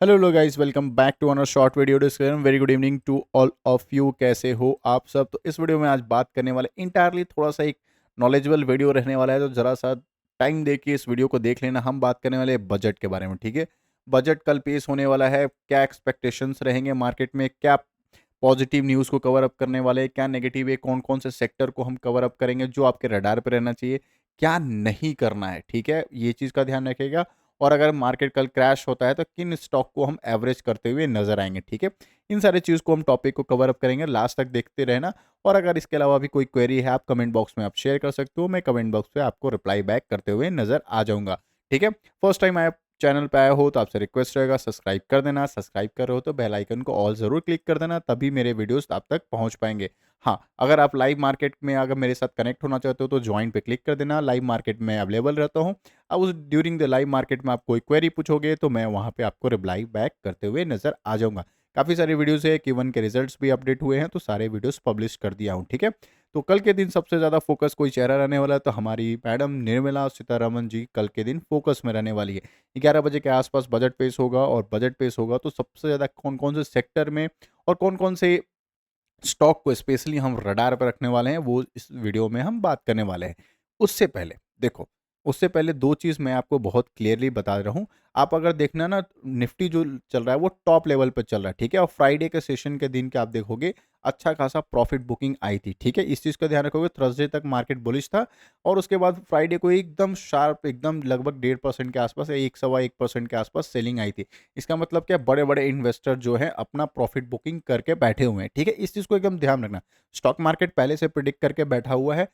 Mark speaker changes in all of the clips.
Speaker 1: Hello लो guys, welcome back to another short video discussion. Very good evening to all of you. कैसे हो आप सब? तो इस वीडियो में आज बात करने वाले इंटायरली थोड़ा सा एक नॉलेजेबल वीडियो रहने वाला है, तो ज़रा सा टाइम दे के इस वीडियो को देख लेना। हम बात करने वाले बजट के बारे में, ठीक है। बजट कल पेश होने वाला है, क्या एक्सपेक्टेशंस रहेंगे मार्केट में, क्या पॉजिटिव न्यूज़ को कवर अप करने वाले हैं, क्या नेगेटिव है, कौन कौन से सेक्टर को हम कवर अप करेंगे जो आपके रडार पे रहना चाहिए, क्या नहीं करना है, ठीक है। ये चीज़ का ध्यान रखिएगा। और अगर मार्केट कल क्रैश होता है तो किन स्टॉक को हम एवरेज करते हुए नजर आएंगे, ठीक है। इन सारे चीज़ को हम टॉपिक को कवर अप करेंगे, लास्ट तक देखते रहना। और अगर इसके अलावा भी कोई क्वेरी है आप कमेंट बॉक्स में आप शेयर कर सकते हो, मैं कमेंट बॉक्स पे आपको रिप्लाई बैक करते हुए नजर आ जाऊंगा, ठीक है। फर्स्ट टाइम आप चैनल पे आए हो तो आपसे रिक्वेस्ट रहेगा सब्सक्राइब कर देना। सब्सक्राइब कर रहे हो तो बेल आइकन को ऑल ज़रूर क्लिक कर देना, तभी मेरे वीडियोस आप तक पहुंच पाएंगे। हाँ, अगर आप लाइव मार्केट में अगर मेरे साथ कनेक्ट होना चाहते हो तो ज्वाइन पे क्लिक कर देना। लाइव मार्केट में अवेलेबल रहता हूँ। अब उस ड्यूरिंग द लाइव मार्केट में आप कोई क्वेरी पूछोगे तो मैं वहाँ पे आपको रिप्लाई बैक करते हुए नजर आ जाऊँगा। काफ़ी सारी वीडियोज़ है, Q1 के रिजल्ट्स भी अपडेट हुए हैं, तो सारे वीडियोज़ पब्लिश कर दिया हूँ, ठीक है। तो कल के दिन सबसे ज़्यादा फोकस कोई चेहरा रहने वाला है तो हमारी मैडम निर्मला सीतारमण जी कल के दिन फोकस में रहने वाली है। 11 बजे के आसपास बजट पेश होगा, और बजट पेश होगा तो सबसे ज़्यादा कौन-कौन से सेक्टर में और कौन-कौन से स्टॉक को स्पेशली हम रडार पे रखने वाले हैं, वो इस वीडियो में हम बात करने वाले हैं। उससे पहले देखो, उससे पहले 2 चीज़ मैं आपको बहुत क्लियरली बता रहा हूँ। आप अगर देखना ना, निफ्टी जो चल रहा है वो टॉप लेवल पे चल रहा है, ठीक है। और फ्राइडे के सेशन के दिन के आप देखोगे अच्छा खासा प्रॉफिट बुकिंग आई थी, ठीक है। इस चीज़ का ध्यान रखोगे। थर्सडे तक मार्केट बुलिश था, और उसके बाद फ्राइडे को एकदम शार्प, एकदम लगभग 1.5% के आसपास या 1 सवा 1% के आसपास सेलिंग आई थी। इसका मतलब क्या, बड़े-बड़े इन्वेस्टर जो हैं अपना प्रॉफिट बुकिंग करके बैठे हुए हैं, ठीक है। इस चीज़ को एकदम ध्यान रखना। स्टॉक मार्केट पहले से प्रेडिक्ट करके बैठा हुआ है,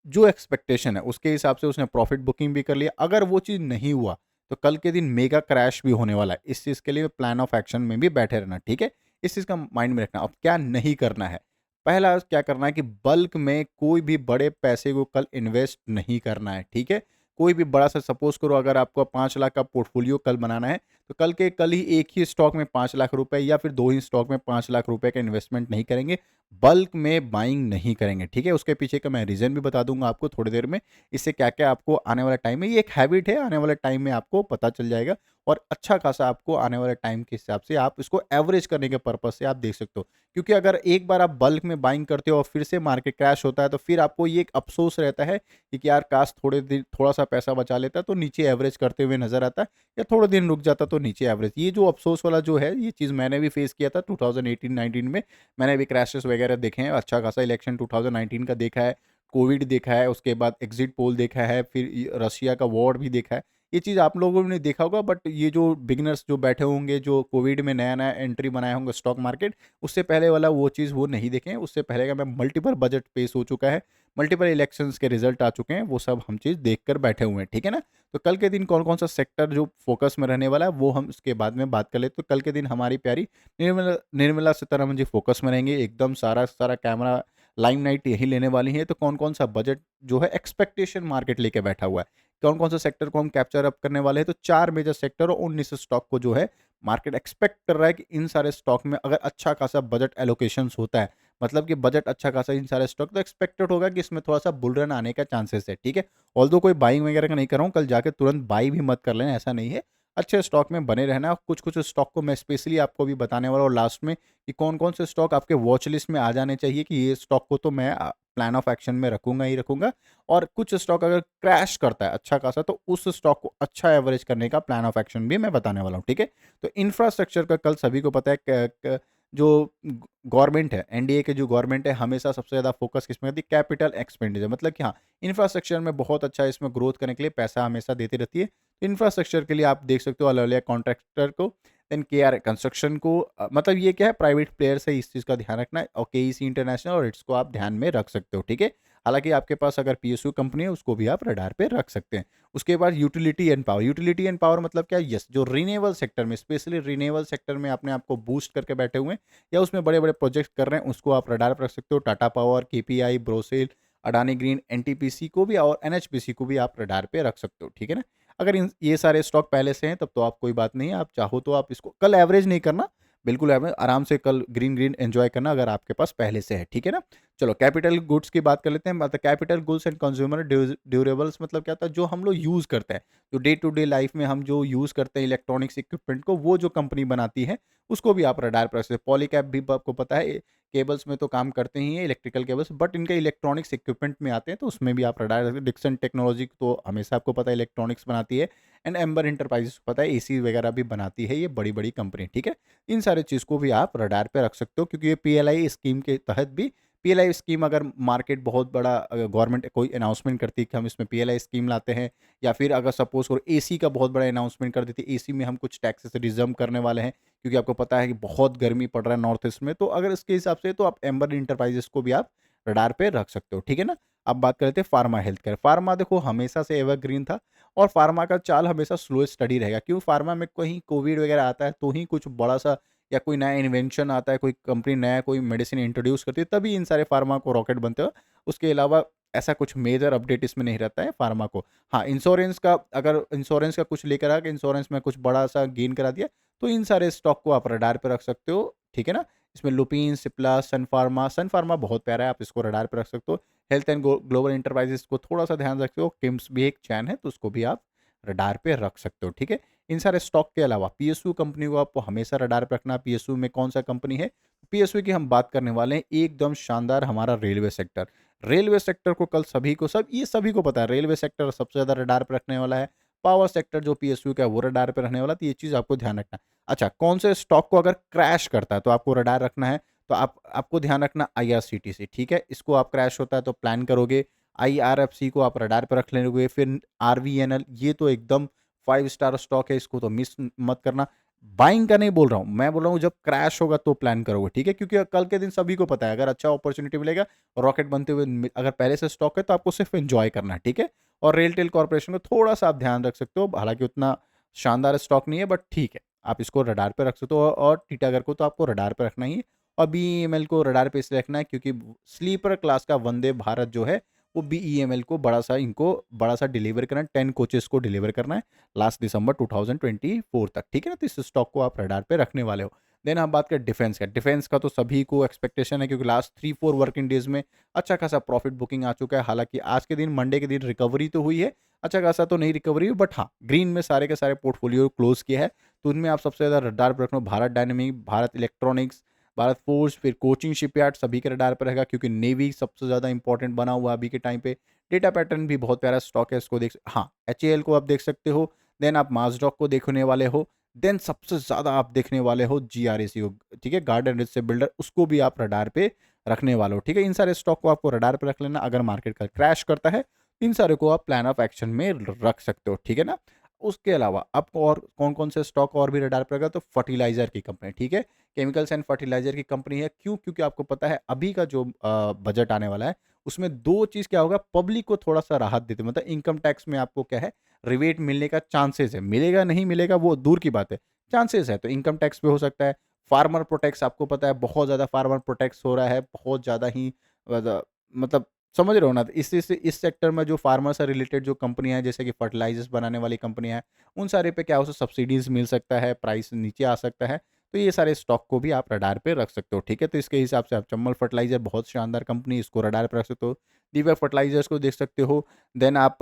Speaker 1: जो एक्सपेक्टेशन है उसके हिसाब से उसने प्रॉफिट बुकिंग भी कर लिया। अगर वो चीज़ नहीं हुआ तो कल के दिन मेगा क्रैश भी होने वाला है। इस चीज़ के लिए प्लान ऑफ एक्शन में भी बैठे रहना, ठीक है। इस चीज़ का माइंड में रखना। अब क्या नहीं करना है, पहला क्या करना है कि बल्क में कोई भी बड़े पैसे को कल इन्वेस्ट नहीं करना है, ठीक है। कोई भी बड़ा सा, सपोज करो अगर आपको 5 लाख का पोर्टफोलियो कल बनाना है, तो कल ही एक ही स्टॉक में 5 लाख रुपए या फिर दो ही स्टॉक में 5 लाख रुपए का इन्वेस्टमेंट नहीं करेंगे। बल्क में बाइंग नहीं करेंगे, ठीक है। उसके पीछे का मैं रीज़न भी बता दूंगा आपको थोड़ी देर में। इससे क्या-क्या आपको आने वाले टाइम में, ये एक हैबिट है, आने वाले टाइम में आपको पता चल जाएगा। और अच्छा खासा आपको आने वाले टाइम के हिसाब से आप इसको एवरेज करने के पर्पज़ से आप देख सकते हो। क्योंकि अगर एक बार आप बल्क में बाइंग करते हो और फिर से मार्केट क्रैश होता है, तो फिर आपको ये एक अफ़सोस रहता है कि यार काश थोड़े दिन थोड़ा-सा पैसा बचा लेता तो नीचे एवरेज करते हुए नज़र आता, या थोड़े दिन रुक जाता तो नीचे एवरेज। ये जो अफ़सोस वाला जो है, ये चीज़ मैंने भी फेस किया था 2018-19 में। मैंने भी क्रैशेस वगैरह देखे हैं, अच्छा खासा इलेक्शन 2019 का देखा है, कोविड देखा है, उसके बाद एग्ज़िट पोल देखा है, फिर रशिया का वॉर भी देखा है। ये चीज़ आप लोगों ने देखा होगा, बट ये जो बिगिनर्स जो बैठे होंगे, जो कोविड में नया-नया एंट्री बनाए होंगे स्टॉक मार्केट, उससे पहले वाला वो चीज़ वो नहीं देखे हैं। उससे पहले का मैं मल्टीपल बजट पेश हो चुका है, मल्टीपल इलेक्शंस के रिज़ल्ट आ चुके हैं, वो सब हम चीज़ देख कर बैठे हुए हैं, ठीक है ना? तो कल के दिन कौन-कौन सा सेक्टर जो फ़ोकस में रहने वाला है, वो हम उसके बाद में बात कर लेते हैं। तो कल के दिन हमारी प्यारी निर्मला निर्मला सीतारमण जी फ़ोकस में रहेंगे, एकदम सारा कैमरा लाइमलाइट यही लेने वाली हैं। तो कौन-कौन सा बजट जो है एक्सपेक्टेशन मार्केट लेके बैठा हुआ है, कौन-कौन सा सेक्टर को हम कैप्चर अप करने वाले हैं। तो 4 मेजर सेक्टर और 19 स्टॉक को जो है मार्केट एक्सपेक्ट कर रहा है कि इन सारे स्टॉक में अगर अच्छा खासा बजट एलोकेशंस होता है, मतलब कि बजट अच्छा खासा इन सारे स्टॉक, तो एक्सपेक्टेड होगा कि इसमें थोड़ा-सा बुल रन आने का चांसेस है, ठीक है। ऑल्दो कोई बाइंग वगैरह का नहीं कर रहा हूँ, कल जाके तुरंत बाई भी मत कर लेना, ऐसा नहीं है। अच्छे स्टॉक में बने रहना। और कुछ-कुछ स्टॉक को मैं स्पेशली आपको भी बताने वाला हूँ लास्ट में, कि कौन-कौन से स्टॉक आपके वॉच लिस्ट में आ जाने चाहिए, कि ये स्टॉक को तो मैं प्लान ऑफ एक्शन में रखूँगा ही रखूँगा। और कुछ स्टॉक अगर क्रैश करता है अच्छा खासा, तो उस स्टॉक को अच्छा एवरेज करने का प्लान ऑफ एक्शन भी मैं बताने वाला हूँ, ठीक है। तो इंफ्रास्ट्रक्चर का कल सभी को पता है, क क जो गवर्नमेंट है, एनडीए के जो गवर्नमेंट है, हमेशा सबसे ज़्यादा फोकस किसमें करती है? कैपिटल एक्सपेंडिचर, मतलब कि हाँ, इंफ्रास्ट्रक्चर में बहुत अच्छा इसमें ग्रोथ करने के लिए पैसा हमेशा देती रहती है। इंफ्रास्ट्रक्चर के लिए आप देख सकते हो अलग-अलग कॉन्ट्रैक्टर को, देन केआर कंस्ट्रक्शन को, मतलब ये क्या है, प्राइवेट प्लेयर से इस चीज़ का ध्यान रखना है। और केईसी इंटरनेशनल और इट्स को आप ध्यान में रख सकते हो, ठीक है। हालाँकि आपके पास अगर पीएसयू कंपनी है, उसको भी आप रडार पे रख सकते हैं। उसके बाद utility and power. Utility and power मतलब क्या? यस, जो रिन्यूएबल सेक्टर में, स्पेशली रिन्यूएबल सेक्टर में अपने आप को बूस्ट करके बैठे हुए हैं, या उसमें बड़े-बड़े प्रोजेक्ट कर रहे हैं, उसको आप रडार पे रख सकते हो। Tata power, KPI, Borosil, Adani green, NTPC को भी और एनएचपीसी को भी आप रडार पे रख सकते हो, ठीक है ना? अगर इन ये सारे स्टॉक पहले से हैं तब तो आप कोई बात नहीं है, आप चाहो तो आप इसको कल एवरेज नहीं करना, बिल्कुल हमें आराम से कल ग्रीन ग्रीन एंजॉय करना अगर आपके पास पहले से है, ठीक है ना। चलो कैपिटल गुड्स की बात कर लेते हैं। मतलब capital goods and consumer durables मतलब क्या होता है, जो हम लोग यूज़ करते हैं, जो डे टू डे लाइफ में हम जो यूज़ करते हैं इलेक्ट्रॉनिक्स इक्विपमेंट को, वो जो कंपनी बनाती है उसको भी आप रडार पर रख सकते हैं। पॉलीकैब भी आपको पता है केबल्स में तो काम करते ही हैं, इलेक्ट्रिकल केबल्स, बट इनके इलेक्ट्रॉनिक्स इक्विपमेंट में आते हैं तो उसमें भी आप रडार रखें। डिक्सन टेक्नोलॉजी तो हमेशा आपको पता है इलेक्ट्रॉनिक्स बनाती है, एंड एम्बर इंटरप्राइजेस को पता है एसी वगैरह भी बनाती है, ये बड़ी बड़ी कंपनी, ठीक है। इन सारे चीज़ को भी आप रडार पे रख सकते हो, क्योंकि ये पीएलआई स्कीम के तहत भी, पीएलआई स्कीम अगर मार्केट बहुत बड़ा गवर्नमेंट कोई अनाउंसमेंट करती है कि हम इसमें पीएलआई स्कीम लाते हैं, या फिर अगर सपोज करो एसी का बहुत बड़ा अनाउंसमेंट कर देती है, एसी में हम कुछ टैक्सेस रिजर्व करने वाले हैं, क्योंकि आपको पता है कि बहुत गर्मी पड़ रहा है नॉर्थ ईस्ट में, तो अगर इसके हिसाब से तो आप एम्बर इंटरप्राइजेस को भी आप रडार पे रख सकते हो, ठीक है ना। अब बात करते हैं फार्मा हेल्थ केयर। फार्मा देखो हमेशा से एवरग्रीन था, और फार्मा का चाल हमेशा स्लो स्टडी रहेगा, क्यों फार्मा में कहीं कोविड वगैरह आता है तो ही कुछ बड़ा सा या कोई नया इन्वेंशन आता है, कोई कंपनी नया कोई मेडिसिन इंट्रोड्यूस करती है, तभी इन सारे फार्मा को रॉकेट बनते हो। उसके अलावा ऐसा कुछ मेजर अपडेट इसमें नहीं रहता है फार्मा को। हाँ, इंश्योरेंस का अगर इंश्योरेंस का कुछ लेकर आ के इंश्योरेंस में कुछ बड़ा सा गेन करा दिया, तो इन सारे स्टॉक को आप रडार पे रख सकते हो, ठीक है ना। इसमें लुपिन, सिप्ला, सन फार्मा बहुत प्यारा है, आप इसको रडार पे रख सकते हो। हेल्थ एंड ग्लोबल इंटरप्राइजेस को थोड़ा सा ध्यान रखते हो, किम्स भी एक चैन है तो उसको भी आप रडार पे रख सकते हो, ठीक है। इन सारे स्टॉक के अलावा पीएसयू कंपनी को आपको हमेशा रडार पे रखना। पीएसयू में कौन सा कंपनी है, पीएसयू की हम बात करने वाले हैं, एकदम शानदार हमारा रेलवे सेक्टर। रेलवे सेक्टर को कल सभी को पता है, रेलवे सेक्टर सबसे ज़्यादा रडार पे रखने वाला है। पावर सेक्टर जो पीएसयू का है वो रडार पे रहने वाला, तो ये चीज़ आपको ध्यान रखना है। अच्छा, कौन से स्टॉक को अगर क्रैश करता है तो आपको रडार रखना है, तो आपको ध्यान रखना आईआरसीटीसी, ठीक है। इसको आप क्रैश होता है तो प्लान करोगे। आईआरएफसी को आप रडार पे रख लेंगे। फिर आरवीएनएल, ये तो एकदम 5 स्टार स्टॉक है, इसको तो मिस मत करना। बाइंग का नहीं बोल रहा हूँ, मैं बोल रहा हूँ जब क्रैश होगा तो प्लान करोगे, ठीक है, क्योंकि कल के दिन सभी को पता है अगर अच्छा अपॉर्चुनिटी मिलेगा, रॉकेट बनते हुए अगर पहले से स्टॉक है तो आपको सिर्फ एंजॉय करना है, ठीक है। और रेलटेल कॉर्पोरेशन को थोड़ा सा आप ध्यान रख सकते हो, हालांकि उतना शानदार स्टॉक नहीं है, बट ठीक है, आप इसको रडार पे रख सकते हो। और टीटागढ़ को तो आपको रडार पे रखना ही है। और बीईएमएल को रडार पे इसलिए रखना है क्योंकि स्लीपर क्लास का वंदे भारत जो है, वो बीईएमएल को बड़ा सा डिलीवर करना है, 10 कोचेस को डिलीवर करना है लास्ट दिसंबर 2024 तक, ठीक है ना। तो इस स्टॉक को आप रडार पे रखने वाले हो। देन हम बात करें डिफेंस का। डिफेंस का तो सभी को एक्सपेक्टेशन है, क्योंकि लास्ट 3-4 वर्किंग डेज में अच्छा खासा प्रॉफिट बुकिंग आ चुका है। हालांकि आज के दिन, मंडे के दिन, रिकवरी तो हुई है, अच्छा खासा तो नहीं रिकवरी हुई, बट हाँ, ग्रीन में सारे के सारे पोर्टफोलियो क्लोज किया है। तो उनमें आप सबसे ज़्यादा रडार पर रखना Bharat dynamic, Bharat electronics, Bharat force, फिर कोचिंग शिपयार्ड, सभी के रडार पर रहेगा, क्योंकि नेवी सबसे ज़्यादा इंपॉर्टेंट बना हुआ है अभी के टाइम पे। डेटा पैटर्न भी बहुत प्यारा स्टॉक है, इसको हाँ, एचएएल को आप देख सकते हो। देन आप माजडॉक को देखने वाले हो। देन सबसे ज़्यादा आप देखने वाले हो जीआरएसी को, ठीक है, गार्डन रिच से बिल्डर, उसको भी आप रडार पे रखने वाले हो, ठीक है। इन सारे स्टॉक को आपको रडार पे रख लेना। अगर मार्केट का क्रैश करता है, इन सारे को आप प्लान ऑफ एक्शन में रख सकते हो, ठीक है ना। उसके अलावा आपको और कौन कौन से स्टॉक और भी रडार पे रहेगा, तो फर्टिलाइजर की कंपनी, ठीक है, केमिकल्स एंड फर्टिलाइजर की कंपनी है। क्यों? क्योंकि आपको पता है अभी का जो बजट आने वाला है, उसमें दो चीज़ क्या होगा, पब्लिक को थोड़ा सा राहत देते, मतलब इनकम टैक्स में आपको क्या है, रिवेट मिलने का चांसेस है। मिलेगा नहीं मिलेगा वो दूर की बात है, चांसेस है, तो इनकम टैक्स पे हो सकता है। फार्मर प्रोटेक्ट्स आपको पता है बहुत ज़्यादा फार्मर प्रोटेक्ट्स हो रहा है, बहुत ज़्यादा ही मतलब समझ रहे हो ना। तो इस सेक्टर में जो फार्मर से रिलेटेड जो कंपनियां हैं, जैसे कि फर्टिलाइजर्स बनाने वाली कंपनियां हैं, उन सारे पे क्या हो सकता, सब्सिडीज मिल सकता है, प्राइस नीचे आ सकता है। तो ये सारे स्टॉक को भी आप रडार पे रख सकते हो, ठीक है। तो इसके हिसाब से आप चम्बल फर्टिलाइजर बहुत शानदार कंपनी, इसको रडार पे रख सकते हो। दीपक फर्टिलाइजर्स को देख सकते हो। देन आप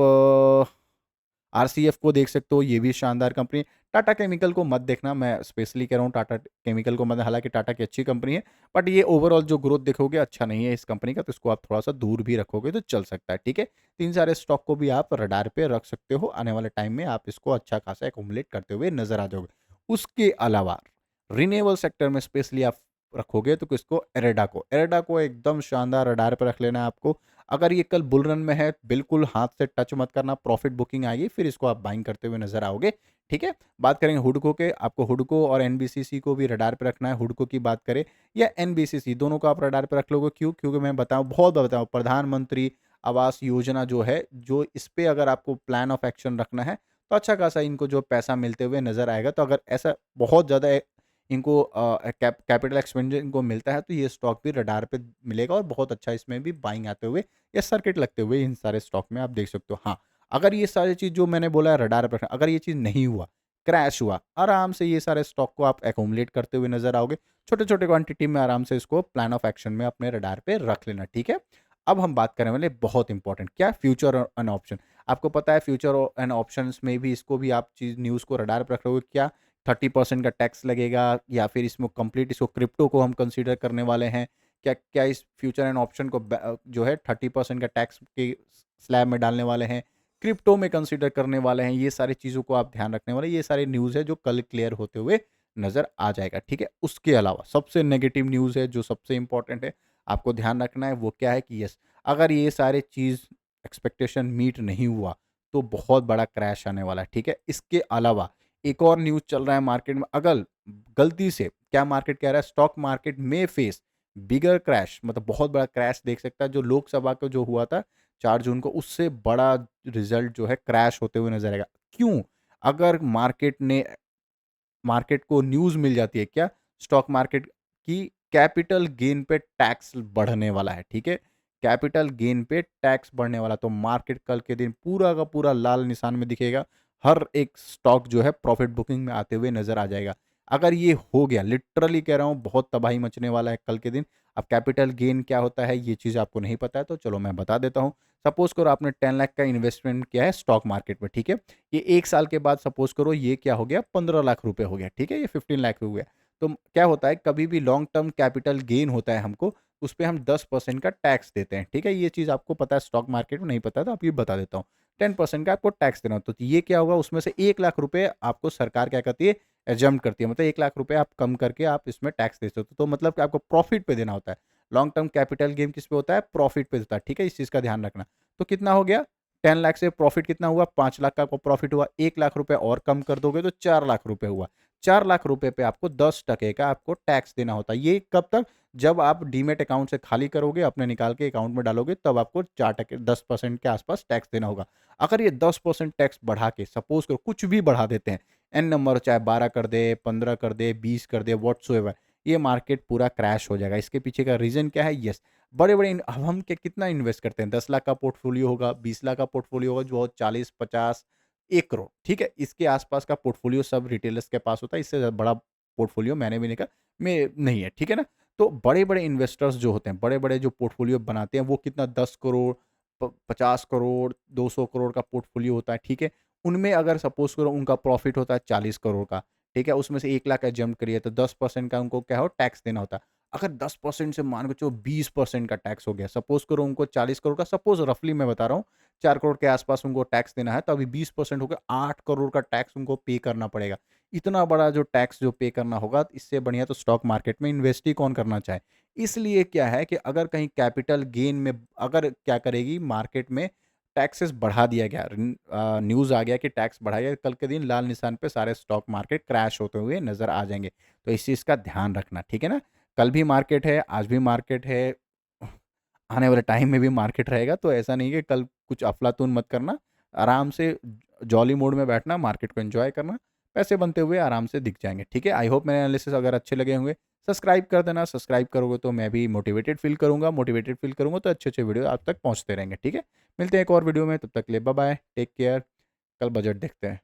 Speaker 1: आरसीएफ को देख सकते हो, ये भी शानदार कंपनी है। टाटा केमिकल को मत देखना, मैं स्पेशली कह रहा हूँ टाटा केमिकल को मत, हालांकि टाटा की अच्छी कंपनी है, बट ये ओवरऑल जो ग्रोथ देखोगे अच्छा नहीं है इस कंपनी का, तो इसको आप थोड़ा सा दूर भी रखोगे तो चल सकता है, ठीक है। तीन सारे स्टॉक को भी आप रडार पे रख सकते हो, आने वाले टाइम में आप इसको अच्छा खासा एकोमुलेट करते हुए नजर आ जाओगे। उसके अलावा रिन्यूएबल सेक्टर में स्पेशली आप रखोगे तो किसको, एरेडा को एकदम शानदार रडार पे रख लेना है आपको। अगर ये कल बुल रन में है, बिल्कुल हाथ से टच मत करना, प्रॉफिट बुकिंग आएगी फिर इसको आप बाइंग करते हुए नजर आओगे, ठीक है। बात करेंगे हुडको के, आपको हुडको और एनबीसीसी को भी रडार पे रखना है। हुडको की बात करें या एनबीसीसी, दोनों को आप रडार पे रख लोगे। क्यों? क्योंकि मैं बताऊं, बहुत बार बताऊं, प्रधानमंत्री आवास योजना जो है, जो इस पे अगर आपको प्लान ऑफ एक्शन रखना है, तो अच्छा खासा इनको जो पैसा मिलते हुए नजर आएगा। तो अगर ऐसा बहुत ज़्यादा इनको कैपिटल एक्सपेंडिचर इनको मिलता है, तो ये स्टॉक भी रडार पे मिलेगा और बहुत अच्छा इसमें भी बाइंग आते हुए या सर्किट लगते हुए इन सारे स्टॉक में आप देख सकते हो। हाँ, अगर ये सारी चीज़ जो मैंने बोला है रडार पे रखना, अगर ये चीज़ नहीं हुआ, क्रैश हुआ, आराम से ये सारे स्टॉक को आप एक्यूमुलेट करते हुए नज़र आओगे। छोटे-छोटे क्वांटिटी में आराम से इसको प्लान ऑफ एक्शन में अपने रडार पे रख लेना, ठीक है? अब हम बात करने वाले बहुत इंपॉर्टेंट, क्या? Future and option. आपको पता है फ्यूचर एंड ऑप्शंस में भी इसको भी आप चीज़ न्यूज़ को रडार पे रख रहे हो, क्या 30% का टैक्स लगेगा या फिर इसमें कंप्लीट इसको क्रिप्टो को हम कंसीडर करने वाले हैं? क्या क्या इस फ्यूचर एंड ऑप्शन को जो है 30% का टैक्स के स्लैब में डालने वाले हैं, क्रिप्टो में कंसीडर करने वाले हैं? ये सारी चीज़ों को आप ध्यान रखने वाले, ये सारी न्यूज़ है जो कल क्लियर होते हुए नज़र आ जाएगा, ठीक है? उसके अलावा सबसे नेगेटिव न्यूज़ है जो सबसे इंपॉर्टेंट है, आपको ध्यान रखना है, वो क्या है कि यस, अगर ये सारे चीज़ एक्सपेक्टेशन मीट नहीं हुआ तो बहुत बड़ा क्रैश आने वाला है, ठीक है? इसके अलावा एक और न्यूज़ चल रहा है मार्केट में, अगर गलती से क्या मार्केट कह रहा है, स्टॉक मार्केट में फेस बिगर क्रैश, मतलब बहुत बड़ा क्रैश देख सकता है, जो लोकसभा का जो हुआ था 4 जून को, उससे बड़ा रिजल्ट जो है क्रैश होते हुए नज़र आएगा। क्यों? अगर मार्केट को न्यूज़ मिल जाती है, क्या? स्टॉक मार्केट की कैपिटल गेन पे टैक्स बढ़ने वाला है, ठीक है? कैपिटल गेन पे टैक्स बढ़ने वाला, तो मार्केट कल के दिन पूरा का पूरा लाल निशान में दिखेगा। हर एक स्टॉक जो है प्रॉफिट बुकिंग में आते हुए नज़र आ जाएगा। अगर ये हो गया, लिटरली कह रहा हूँ, बहुत तबाही मचने वाला है कल के दिन। अब कैपिटल गेन क्या होता है, ये चीज़ आपको नहीं पता है, तो चलो मैं बता देता हूँ। सपोज़ करो आपने 10 लाख का इन्वेस्टमेंट किया है स्टॉक मार्केट में, ठीक है? ये 1 साल के बाद सपोज़ करो ये क्या हो गया, 15 लाख रुपए हो गया, ठीक है? ये 15 लाख हो गया। तो क्या होता है, कभी भी लॉन्ग टर्म कैपिटल गेन होता है हमको, उस पे हम 10% का टैक्स देते हैं, ठीक है? ये चीज़ आपको पता है, स्टॉक मार्केट में नहीं पता है, तो आपको ये बता देता हूँ। 10% का आपको टैक्स देना होता है, तो ये क्या होगा, उसमें से 1 लाख रुपए आपको सरकार क्या करती है, एग्जम्प्ट करती है। मतलब 1 लाख रुपए आप कम करके आप इसमें टैक्स दे सकते हो। तो मतलब कि आपको प्रॉफिट पे देना होता है। लॉन्ग टर्म कैपिटल गेन किस पे होता है, प्रॉफिट पे होता है, ठीक है? इस चीज़ का ध्यान रखना। तो कितना हो गया, 10 लाख से प्रॉफिट कितना हुआ, 5 लाख का आपको प्रॉफिट हुआ, 1 लाख रुपए और कम कर दोगे तो 4 लाख रुपए हुआ। 4 लाख रुपए पे आपको 10% का आपको टैक्स देना होता है। ये कब तक, जब आप डीमैट अकाउंट से खाली करोगे, अपने निकाल के अकाउंट में डालोगे, तब आपको 4% 10% के आसपास टैक्स देना होगा। अगर ये 10% टैक्स बढ़ा के सपोज़ करो कुछ भी बढ़ा देते हैं, एन नंबर, चाहे 12 कर दे, 15 कर दे, 20 कर दे, व्हाट्सोएवर, ये मार्केट पूरा क्रैश हो जाएगा। इसके पीछे का रीज़न क्या है? यस, बड़े-बड़े अब हम क्या कितना इन्वेस्ट करते हैं, 10 लाख का पोर्टफोलियो होगा, 20 लाख का पोर्टफोलियो होगा, जो 40, 50, 1 करोड़, ठीक है? इसके आसपास का पोर्टफोलियो सब रिटेलर्स के पास होता है, इससे ज़्यादा बड़ा पोर्टफोलियो मैंने भी नहीं कहा, में नहीं है, ठीक है ना? तो बड़े-बड़े इन्वेस्टर्स जो होते हैं, बड़े-बड़े जो पोर्टफोलियो बनाते हैं, वो कितना 10 करोड़, 50 करोड़, 200 करोड़ का पोर्टफोलियो होता है, ठीक है? उनमें अगर सपोज़ करो उनका प्रॉफिट होता है 40 करोड़ का, ठीक है? उसमें से 1 लाख एग्जम्प्ट करिए, तो 10% का उनको क्या हो, टैक्स देना होता है। अगर 10% से मान के चलो 20% का टैक्स हो गया, सपोज़ करो उनको 40 करोड़ का, सपोज़ रफली मैं बता रहा हूँ, 4 करोड़ के आसपास उनको टैक्स देना है, तो अभी 20% हो गया, 8 करोड़ का टैक्स उनको पे करना पड़ेगा। इतना बड़ा जो टैक्स जो पे करना होगा, इससे बढ़िया तो स्टॉक मार्केट में इन्वेस्ट ही कौन करना चाहे। इसलिए क्या है कि अगर कहीं कैपिटल गेन में अगर क्या करेगी मार्केट में, टैक्सेस बढ़ा दिया गया, न्यूज़ आ गया कि टैक्स बढ़ाया गया, कल के दिन लाल निशान पे सारे स्टॉक मार्केट क्रैश होते हुए नज़र आ जाएँगे। तो इस चीज़ का ध्यान रखना, ठीक है ना? कल भी मार्केट है, आज भी मार्केट है, आने वाले टाइम में भी मार्केट रहेगा, तो ऐसा नहीं है कि कल कुछ अफ़लातून मत करना। आराम से जॉली मोड में बैठना, मार्केट को एन्जॉय करना, पैसे बनते हुए आराम से दिख जाएँगे, ठीक है? आई होप मेरे एनालिसिस अगर अच्छे लगे होंगे, सब्सक्राइब कर देना, सब्सक्राइब करोगे तो मैं भी मोटिवेटेड फ़ील करूँगा, तो अच्छे-अच्छे वीडियो आप तक पहुँचते रहेंगे, ठीक है? मिलते हैं एक और वीडियो में, तब तक के लिए बाय-बाय, टेक केयर, कल बजट देखते हैं।